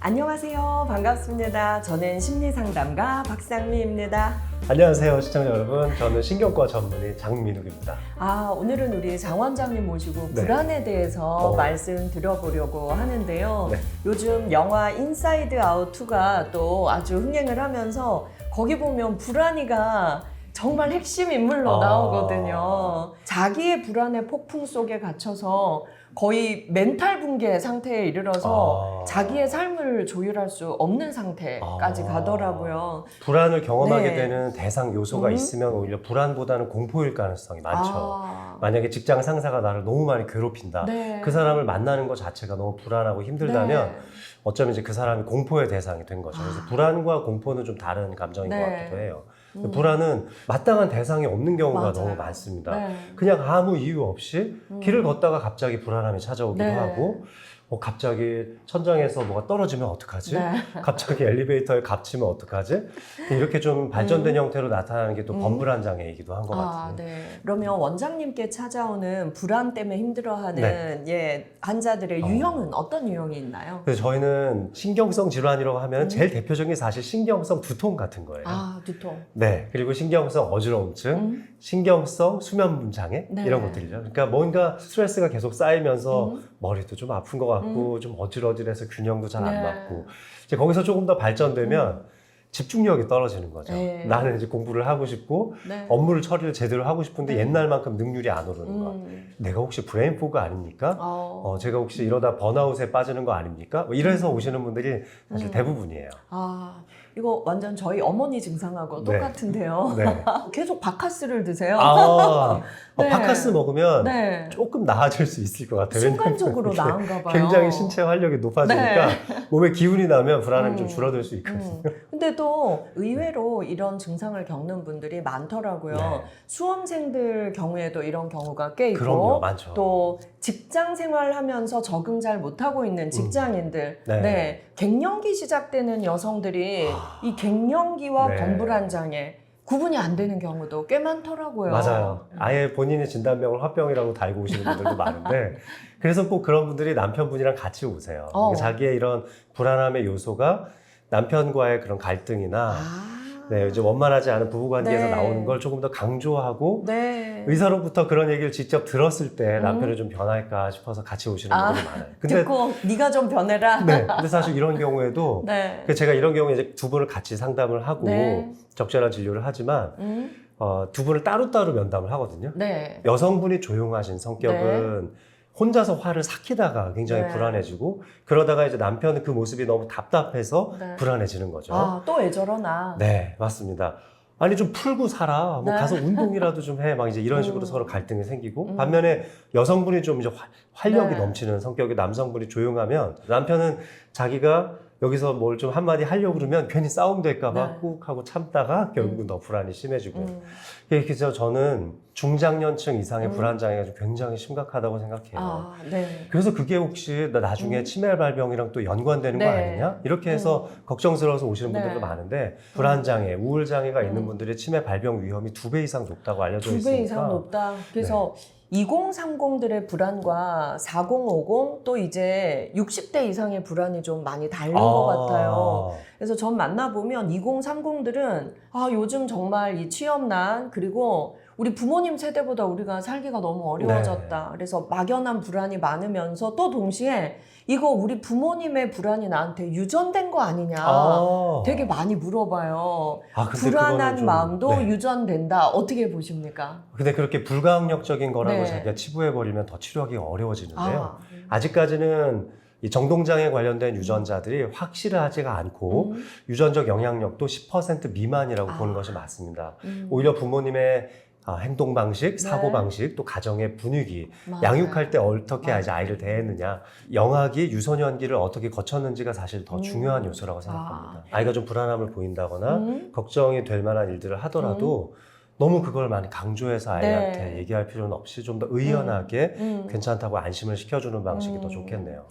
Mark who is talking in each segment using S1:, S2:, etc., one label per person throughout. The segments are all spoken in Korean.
S1: 안녕하세요. 반갑습니다. 저는 심리상담가 박상미입니다.
S2: 안녕하세요 시청자 여러분, 저는 신경과 전문의 장민욱입니다.
S1: 오늘은 우리 장 원장님 모시고
S2: 네.
S1: 불안에 대해서 말씀 드려보려고 하는데요.
S2: 네.
S1: 요즘 영화 인사이드 아웃 2가 또 아주 흥행을 하면서 거기 보면 불안이가 정말 핵심 인물로 나오거든요. 자기의 불안의 폭풍 속에 갇혀서 거의 멘탈 붕괴 상태에 이르러서 자기의 삶을 조율할 수 없는 상태까지 가더라고요.
S2: 불안을 경험하게
S1: 네.
S2: 되는 대상 요소가 있으면 오히려 불안보다는 공포일 가능성이 많죠. 만약에 직장 상사가 나를 너무 많이 괴롭힌다.
S1: 네.
S2: 그 사람을 만나는 것 자체가 너무 불안하고 힘들다면
S1: 네.
S2: 어쩌면 이제 그 사람이 공포의 대상이 된 거죠. 그래서 불안과 공포는 좀 다른 감정인 것 같기도 해요. 불안은 마땅한 대상이 없는 경우가
S1: 맞아요.
S2: 너무 많습니다.
S1: 네.
S2: 그냥 아무 이유 없이 길을 걷다가 갑자기 불안함이 찾아오기도
S1: 네.
S2: 하고 갑자기 천장에서 뭐가 떨어지면 어떡하지?
S1: 네.
S2: 갑자기 엘리베이터에 갇히면 어떡하지? 이렇게 좀 발전된 형태로 나타나는 게 또 범불안 장애이기도 한 것 같아요.
S1: 네. 그러면 원장님께 찾아오는 불안 때문에 힘들어하는 환자들의 유형은 어떤 유형이 있나요?
S2: 그래서 저희는 신경성 질환이라고 하면 제일 대표적인 게 사실 신경성 두통 같은 거예요.
S1: 두통.
S2: 네. 그리고 신경성 어지러움증, 신경성 수면 장애
S1: 네.
S2: 이런 것들이죠. 그러니까 뭔가 스트레스가 계속 쌓이면서 머리도 좀 아픈 것 같고 좀 어질어질해서 균형도 잘 안
S1: 네.
S2: 맞고 이제 거기서 조금 더 발전되면 집중력이 떨어지는 거죠.
S1: 네.
S2: 나는 이제 공부를 하고 싶고
S1: 네.
S2: 업무를 처리를 제대로 하고 싶은데 옛날만큼 능률이 안 오르는 거. 내가 혹시 브레인 포그 아닙니까? 제가 혹시 이러다 번아웃에 빠지는 거 아닙니까? 뭐 이래서 오시는 분들이 사실 대부분이에요.
S1: 이거 완전 저희 어머니 증상하고
S2: 네.
S1: 똑같은데요.
S2: 네.
S1: 계속 바카스를 드세요. 네.
S2: 바카스 먹으면
S1: 네.
S2: 조금 나아질 수 있을 것 같아요.
S1: 순간적으로
S2: 왜냐면
S1: 나은가 봐요.
S2: 굉장히 신체 활력이 높아지니까
S1: 네.
S2: 몸에 기운이 나면 불안은 좀 줄어들 수 있거든요.
S1: 근데 또 의외로 이런 증상을 겪는 분들이 많더라고요.
S2: 네.
S1: 수험생들 경우에도 이런 경우가 꽤 있고
S2: 그럼요, 많죠.
S1: 또 직장 생활하면서 적응 잘 못하고 있는 직장인들
S2: 네.
S1: 갱년기 시작되는 여성들이 이 갱년기와
S2: 네.
S1: 범불안 장애 구분이 안 되는 경우도 꽤 많더라고요.
S2: 맞아요. 아예 본인의 진단명을 화병이라고 달고 오시는 분들도 많은데 그래서 꼭 그런 분들이 남편분이랑 같이 오세요. 그러니까 자기의 이런 불안함의 요소가 남편과의 그런 갈등이나 이제 원만하지 않은 부부관계에서 나오는 걸 조금 더 강조하고 의사로부터 그런 얘기를 직접 들었을 때 남편이 좀 변할까 싶어서 같이 오시는 분들이 많아요. 근데
S1: 듣고 네가 좀 변해라.
S2: 근데 사실 이런 경우에도 제가 이런 경우에 이제 두 분을 같이 상담을 하고 적절한 진료를 하지만 두 분을 따로따로 면담을 하거든요. 여성분이 조용하신 성격은 혼자서 화를 삭히다가 굉장히 불안해지고 그러다가 이제 남편은 그 모습이 너무 답답해서 불안해지는 거죠.
S1: 또 왜 저러나.
S2: 네, 맞습니다. 아니 좀 풀고 살아. 뭐 가서 운동이라도 좀 해. 막 이제 이런 식으로 서로 갈등이 생기고 반면에 여성분이 좀 이제 활력이 넘치는 성격의 남성분이 조용하면 남편은 자기가 여기서 뭘 좀 한마디 하려고 그러면 괜히 싸움 될까봐 꾹 하고 참다가 결국은 더 불안이 심해지고. 그래서 저는 중장년층 이상의 불안장애가 좀 굉장히 심각하다고 생각해요. 그래서 그게 혹시 나중에 치매 발병이랑 또 연관되는 거 아니냐? 이렇게 해서 걱정스러워서 오시는 분들도 많은데 불안장애, 우울장애가 있는 분들의 치매 발병 위험이 2배 이상 높다고 알려져 있으니까
S1: 2배 이상 높다. 그래서 2030들의 불안과 4050 또 이제 60대 이상의 불안이 좀 많이 다른 것 같아요. 그래서 전 만나보면 2030들은 요즘 정말 이 취업난 그리고 우리 부모님 세대보다 우리가 살기가 너무 어려워졌다. 그래서 막연한 불안이 많으면서 또 동시에 이거 우리 부모님의 불안이 나한테 유전된 거 아니냐 되게 많이 물어봐요. 불안한 마음도 유전된다. 어떻게 보십니까?
S2: 근데 그렇게 불가항력적인 거라고 자기가 치부해버리면 더 치료하기가 어려워지는데요. 아직까지는 이 정동장애 관련된 유전자들이 확실하지가 않고 유전적 영향력도 10% 미만이라고 보는 것이 맞습니다. 오히려 부모님의 행동 방식, 사고 방식, 또 가정의 분위기, 양육할 때 어떻게 이제 아이를 대했느냐, 영아기, 유소년기를 어떻게 거쳤는지가 사실 더 중요한 요소라고 생각합니다. 아이가 좀 불안함을 보인다거나 걱정이 될 만한 일들을 하더라도 너무 그걸 많이 강조해서 아이한테 얘기할 필요는 없이 좀 더 의연하게 괜찮다고 안심을 시켜주는 방식이 더 좋겠네요.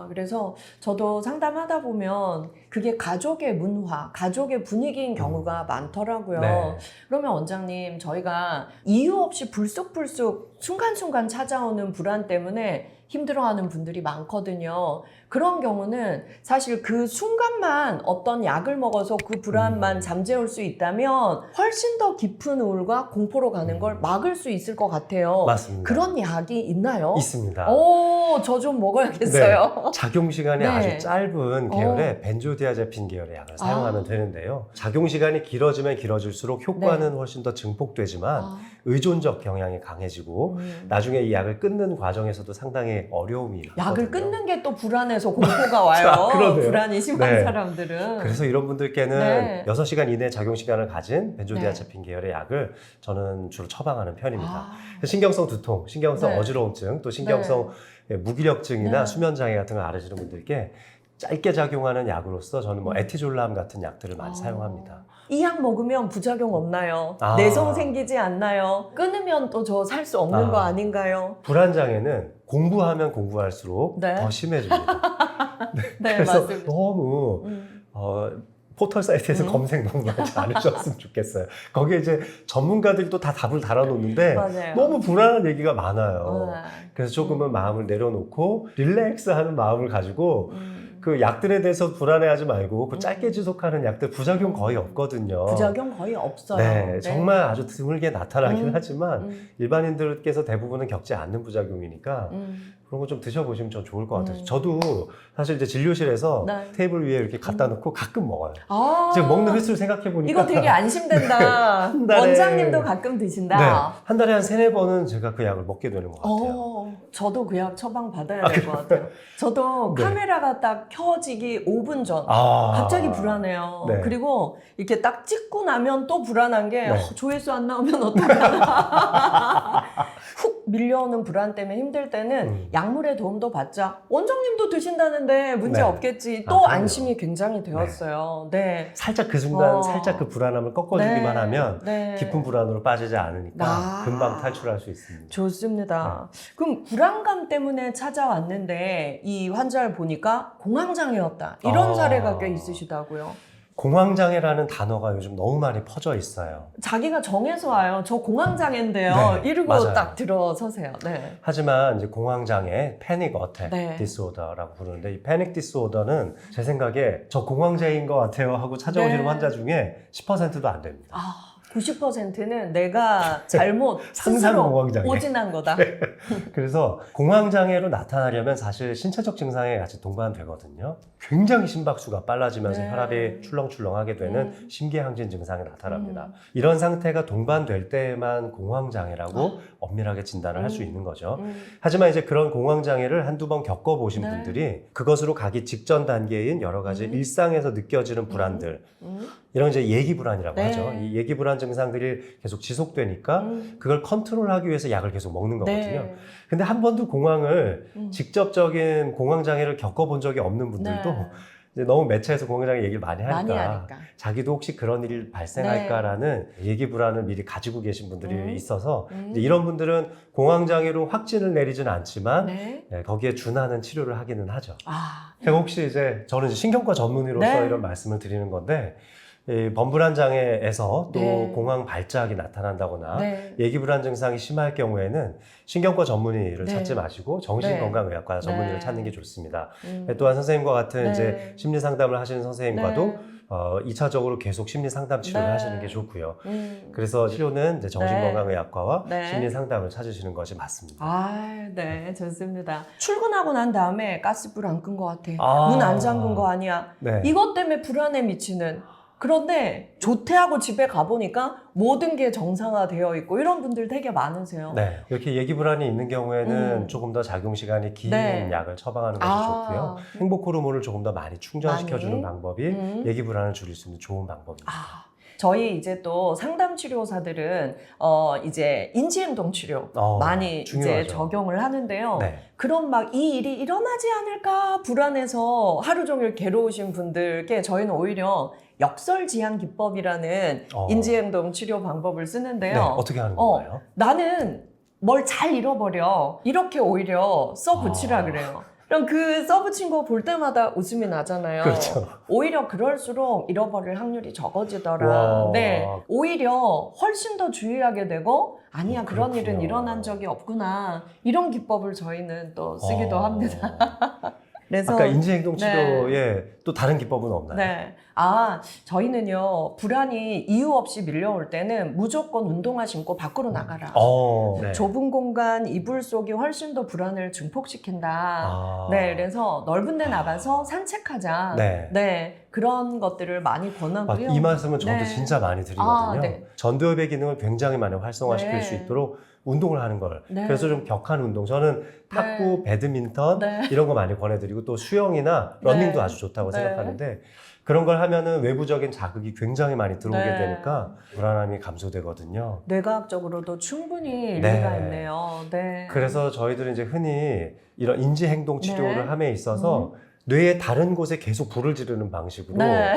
S1: 그래서 저도 상담하다 보면 그게 가족의 문화, 가족의 분위기인 경우가 많더라고요. 그러면 원장님, 저희가 이유 없이 불쑥불쑥 순간순간 찾아오는 불안 때문에 힘들어하는 분들이 많거든요. 그런 경우는 사실 그 순간만 어떤 약을 먹어서 그 불안만 잠재울 수 있다면 훨씬 더 깊은 우울과 공포로 가는 걸 막을 수 있을 것 같아요.
S2: 맞습니다.
S1: 그런 약이 있나요?
S2: 있습니다.
S1: 오, 저 좀 먹어야겠어요.
S2: 네, 작용 시간이
S1: 네.
S2: 아주 짧은 계열의 벤조디아제핀 계열의 약을 사용하면 되는데요. 작용 시간이 길어지면 길어질수록 효과는 훨씬 더 증폭되지만 의존적 경향이 강해지고 나중에 이 약을 끊는 과정에서도 상당히 어려움이
S1: 약을
S2: 있거든요.
S1: 끊는 게 또 불안해서 공포가 와요.
S2: 자, 그러네요.
S1: 불안이 심한
S2: 네.
S1: 사람들은.
S2: 그래서 이런 분들께는
S1: 네.
S2: 6시간 이내 작용 시간을 가진 벤조디아제핀 계열의 약을 저는 주로 처방하는 편입니다. 신경성 두통, 신경성
S1: 네.
S2: 어지러움증, 또 신경성 무기력증이나
S1: 네.
S2: 수면장애 같은 걸 앓으시는 분들께 짧게 작용하는 약으로서 저는 뭐 에티졸람 같은 약들을 많이 사용합니다.
S1: 이 약 먹으면 부작용 없나요?
S2: 아.
S1: 내성 생기지 않나요? 끊으면 또 저 살 수 없는 거 아닌가요?
S2: 불안장애는 공부하면 공부할수록
S1: 네.
S2: 더 심해집니다.
S1: 네,
S2: 그래서
S1: 맞습니다.
S2: 너무 포털 사이트에서 검색 너무 하지 않으셨으면 좋겠어요. 거기에 이제 전문가들도 다 답을 달아놓는데
S1: 맞아요.
S2: 너무 불안한 얘기가 많아요.
S1: 아.
S2: 그래서 조금은 마음을 내려놓고 릴렉스하는 마음을 가지고 그 약들에 대해서 불안해하지 말고 그 짧게 지속하는 약들 부작용 거의 없거든요.
S1: 부작용 거의 없어요.
S2: 네, 정말 아주 드물게 나타나긴 하지만
S1: 음.
S2: 일반인들께서 대부분은 겪지 않는 부작용이니까 그런 거 좀 드셔보시면 전 좋을 것 같아요. 저도 사실 이제 진료실에서
S1: 네.
S2: 테이블 위에 이렇게 갖다 놓고 가끔 먹어요.
S1: 아.
S2: 지금 먹는 횟수를 생각해 보니까
S1: 이거 되게 안심된다.
S2: 한 달에-
S1: 원장님도 가끔 드신다.
S2: 네, 한 달에 한 3-4번은 제가 그 약을 먹게 되는 것 같아요.
S1: 저도 그 약 처방 받아야 될 것 같아요. 저도
S2: 네.
S1: 카메라가 딱 켜지기 5분 전 갑자기 불안해요.
S2: 네.
S1: 그리고 이렇게 딱 찍고 나면 또 불안한 게
S2: 네.
S1: 조회수 안 나오면 어떡하나. 훅 밀려오는 불안 때문에 힘들 때는 약물의 도움도 받자. 원장님도 드신다는데 문제
S2: 네.
S1: 없겠지.
S2: 아,
S1: 또
S2: 그럼요.
S1: 안심이 굉장히 되었어요. 네.
S2: 살짝 그 순간
S1: 어.
S2: 살짝 그 불안함을 꺾어주기만
S1: 네.
S2: 하면
S1: 네.
S2: 깊은 불안으로 빠지지 않으니까
S1: 아.
S2: 금방 탈출할 수 있습니다.
S1: 좋습니다.
S2: 네.
S1: 그럼 불안감 때문에 찾아왔는데 이 환자를 보니까 공황장애였다. 이런
S2: 아.
S1: 사례가 꽤 있으시다고요.
S2: 공황장애라는 단어가 요즘 너무 많이 퍼져 있어요.
S1: 자기가 정해서 와요. 저 공황장애인데요.
S2: 네,
S1: 이러고
S2: 맞아요.
S1: 딱 들어서세요. 네.
S2: 하지만 이제 공황장애, 패닉 어택
S1: 네.
S2: 디스오더라고 부르는데 이 패닉 디스오더는 제 생각에 저 공황장애인 것 같아요 하고 찾아오시는
S1: 네.
S2: 환자 중에 10%도 안 됩니다.
S1: 90%는 내가 잘못
S2: 상상
S1: 스스로
S2: 공황장애.
S1: 오진한 거다.
S2: 그래서 공황장애로 나타나려면 사실 신체적 증상에 같이 동반되거든요. 굉장히 심박수가 빨라지면서
S1: 네.
S2: 혈압이 출렁출렁하게 되는 심계항진 증상이 나타납니다. 이런 상태가 동반될 때만 공황장애라고 엄밀하게 진단을 할 수 있는 거죠. 하지만 이제 그런 공황장애를 한두 번 겪어보신
S1: 네.
S2: 분들이 그것으로 가기 직전 단계인 여러 가지 일상에서 느껴지는 불안들, 이런 이제 예기 불안이라고
S1: 네.
S2: 하죠. 이 예기 불안 증상들이 계속 지속되니까 그걸 컨트롤하기 위해서 약을 계속 먹는 거거든요.
S1: 네.
S2: 근데 한 번도 공황을 직접적인 공황장애를 겪어본 적이 없는 분들도
S1: 네.
S2: 이제 너무 매체에서 공황장애 얘기를 많이
S1: 많이
S2: 하니까
S1: 하니까.
S2: 자기도 혹시 그런 일이 발생할까라는 예기 불안을 미리 가지고 계신 분들이 있어서 이제 이런 분들은 공황장애로 확진을 내리지는 않지만
S1: 네.
S2: 네, 거기에 준하는 치료를 하기는 하죠.
S1: 아,
S2: 제가 혹시 이제 저는 이제 신경과 전문의로서
S1: 네.
S2: 이런 말씀을 드리는 건데 이 범불안 장애에서 또
S1: 네.
S2: 공황 발작이 나타난다거나
S1: 네.
S2: 예기 불안 증상이 심할 경우에는 신경과 전문의를
S1: 네.
S2: 찾지 마시고 정신건강의학과 전문의를
S1: 네.
S2: 찾는 게 좋습니다. 또한 선생님과 같은
S1: 네.
S2: 이제 심리 상담을 하시는 선생님과도
S1: 네.
S2: 2차적으로 계속 심리 상담 치료를
S1: 네.
S2: 하시는 게 좋고요. 그래서 치료는 이제 정신건강의학과와
S1: 네.
S2: 심리 상담을 찾으시는 것이 맞습니다.
S1: 아, 네, 좋습니다. 출근하고 난 다음에 가스불 안 끈 것 같아.
S2: 아.
S1: 문 안 잠근 거 아니야.
S2: 네.
S1: 이것 때문에 불안에 미치는. 그런데 조퇴하고 집에 가보니까 모든 게 정상화되어 있고 이런 분들 되게 많으세요.
S2: 네, 이렇게 예기 불안이 있는 경우에는 조금 더 작용 시간이 긴
S1: 네.
S2: 약을 처방하는 것이
S1: 아.
S2: 좋고요. 행복 호르몬을 조금 더 많이 충전시켜주는
S1: 많이.
S2: 방법이 예기 불안을 줄일 수 있는 좋은 방법입니다.
S1: 아, 저희 이제 또 상담 치료사들은 이제 인지행동 치료 많이
S2: 중요하죠.
S1: 이제 적용을 하는데요.
S2: 네.
S1: 그런 막 이 일이 일어나지 않을까 불안해서 하루 종일 괴로우신 분들께 저희는 오히려 역설지향 기법이라는 인지행동 치료 방법을 쓰는데요.
S2: 네, 어떻게 하는 건가요?
S1: 나는 뭘 잘 잃어버려. 이렇게 오히려 써 붙이라 그래요. 그럼 그 써붙인 거 볼 때마다 웃음이 나잖아요.
S2: 그렇죠.
S1: 오히려 그럴수록 잃어버릴 확률이 적어지더라.
S2: 와.
S1: 네, 오히려 훨씬 더 주의하게 되고 아니야 그런
S2: 그렇군요.
S1: 일은 일어난 적이 없구나. 이런 기법을 저희는 또 쓰기도 합니다. 그래서
S2: 아까 인지행동치료에 또 다른 기법은 없나요?
S1: 네. 저희는요, 불안이 이유 없이 밀려올 때는 무조건 운동화 신고 밖으로 나가라.
S2: 네.
S1: 좁은 공간, 이불 속이 훨씬 더 불안을 증폭시킨다. 네, 그래서 넓은 데 나가서 산책하자.
S2: 네.
S1: 그런 것들을 많이 권하고요.
S2: 이 말씀은 저도
S1: 네.
S2: 진짜 많이 드리거든요.
S1: 네.
S2: 전두엽의 기능을 굉장히 많이 활성화시킬
S1: 네.
S2: 수 있도록 운동을 하는 걸.
S1: 네.
S2: 그래서 좀 격한 운동. 저는 탁구, 배드민턴
S1: 네.
S2: 이런 거 많이 권해드리고 또 수영이나 러닝도
S1: 네.
S2: 아주 좋다고
S1: 네.
S2: 생각하는데 그런 걸 하면은 외부적인 자극이 굉장히 많이 들어오게
S1: 네.
S2: 되니까 불안함이 감소되거든요.
S1: 뇌과학적으로도 충분히
S2: 네.
S1: 일리가 있네요. 네.
S2: 그래서 저희들은 이제 흔히 이런 인지행동 치료를
S1: 네.
S2: 함에 있어서 뇌의 다른 곳에 계속 불을 지르는 방식으로
S1: 네.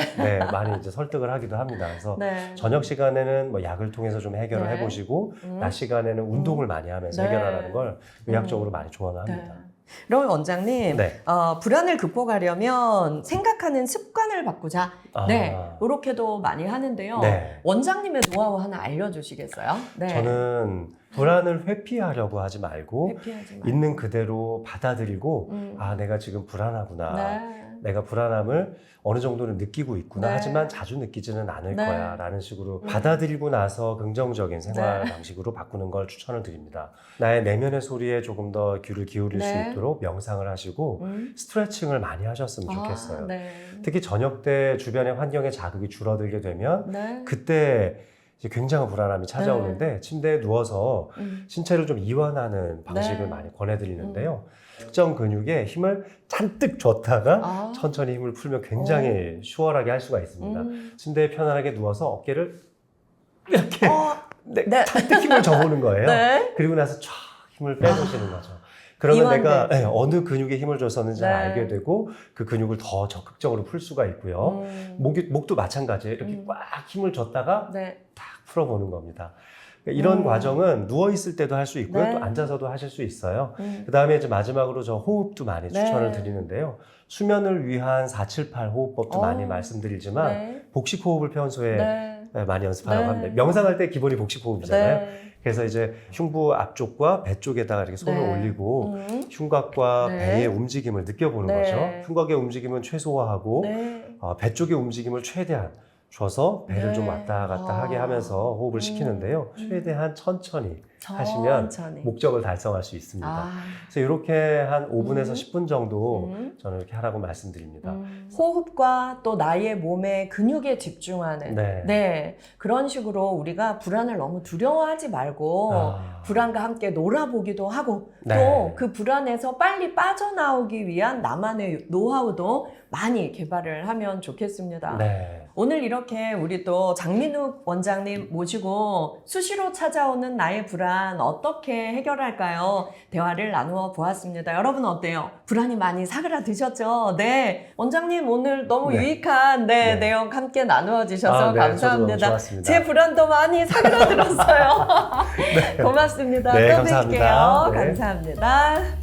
S2: 많이 이제 설득을 하기도 합니다. 그래서
S1: 네.
S2: 저녁 시간에는 뭐 약을 통해서 좀 해결을
S1: 네.
S2: 해보시고 낮 시간에는 운동을 많이 하면서
S1: 네.
S2: 해결하라는 걸 의학적으로 많이 조언을 합니다.
S1: 네. 그러면 원장님,
S2: 네.
S1: 불안을 극복하려면 생각하는 습관을 바꾸자. 네, 이렇게도 많이 하는데요.
S2: 네.
S1: 원장님의 노하우 하나 알려주시겠어요? 네.
S2: 저는 불안을 회피하려고 하지 말고
S1: 회피하지 말고.
S2: 있는 그대로 받아들이고 내가 지금 불안하구나.
S1: 네.
S2: 내가 불안함을 어느 정도는 느끼고 있구나.
S1: 네.
S2: 하지만 자주 느끼지는 않을
S1: 네.
S2: 거야. 라는 식으로 받아들이고 나서 긍정적인 생활
S1: 네.
S2: 방식으로 바꾸는 걸 추천을 드립니다. 나의 내면의 소리에 조금 더 귀를 기울일
S1: 네.
S2: 수 있도록 명상을 하시고 스트레칭을 많이 하셨으면 좋겠어요.
S1: 네.
S2: 특히 저녁 때 주변의 환경의 자극이 줄어들게 되면
S1: 네.
S2: 그때 이제 굉장한 불안함이 찾아오는데 침대에 누워서 신체를 좀 이완하는 방식을
S1: 네.
S2: 많이 권해드리는데요. 특정 근육에 힘을 잔뜩 줬다가 천천히 힘을 풀면 굉장히 수월하게 할 수가 있습니다. 침대에 편안하게 누워서 어깨를 이렇게
S1: 네.
S2: 잔뜩 힘을 줘보는 거예요.
S1: 네.
S2: 그리고 나서 쫙 힘을 빼주시는 거죠. 그러면
S1: 이완돼.
S2: 내가 어느 근육에 힘을 줬었는지
S1: 네.
S2: 알게 되고 그 근육을 더 적극적으로 풀 수가 있고요. 목도 마찬가지예요. 이렇게 꽉 힘을 줬다가
S1: 네.
S2: 딱 풀어보는 겁니다. 그러니까 이런 과정은 누워있을 때도 할 수 있고요.
S1: 네.
S2: 또 앉아서도 하실 수 있어요. 그 다음에 이제 마지막으로 저 호흡도 많이
S1: 네.
S2: 추천을 드리는데요. 수면을 위한 478 호흡법도 많이 말씀드리지만
S1: 네.
S2: 복식 호흡을 평소에
S1: 네.
S2: 많이 연습하라고
S1: 네.
S2: 합니다. 명상할 때 기본이 복식 호흡이잖아요.
S1: 네.
S2: 그래서 이제 흉부 앞쪽과 배 쪽에다가 이렇게 손을
S1: 네.
S2: 올리고 흉곽과
S1: 네.
S2: 배의 움직임을 느껴보는
S1: 네.
S2: 거죠. 흉곽의 움직임은 최소화하고
S1: 네.
S2: 배 쪽의 움직임을 최대한 줘서 배를
S1: 네.
S2: 좀 왔다 갔다 하게 하면서 호흡을 시키는데요. 최대한 천천히 하시면
S1: 천천히.
S2: 목적을 달성할 수 있습니다. 그래서 이렇게 한 5분에서 10분 정도 저는 이렇게 하라고 말씀드립니다.
S1: 호흡과 또 나의 몸의 근육에 집중하는
S2: 네.
S1: 그런 식으로 우리가 불안을 너무 두려워하지 말고 불안과 함께 놀아보기도 하고
S2: 네.
S1: 또 그 불안에서 빨리 빠져나오기 위한 나만의 노하우도 많이 개발을 하면 좋겠습니다.
S2: 네.
S1: 오늘 이렇게 우리 또 장민욱 원장님 모시고 수시로 찾아오는 나의 불안 어떻게 해결할까요? 대화를 나누어 보았습니다. 여러분 어때요? 불안이 많이 사그라드셨죠? 네. 원장님 오늘 너무 유익한 내용 함께 나누어 주셔서
S2: 네,
S1: 감사합니다.
S2: 저도 너무 좋았습니다.
S1: 제 불안도 많이 사그라들었어요. 고맙습니다.
S2: 네,
S1: 또
S2: 감사합니다.
S1: 뵐게요.
S2: 네.
S1: 감사합니다.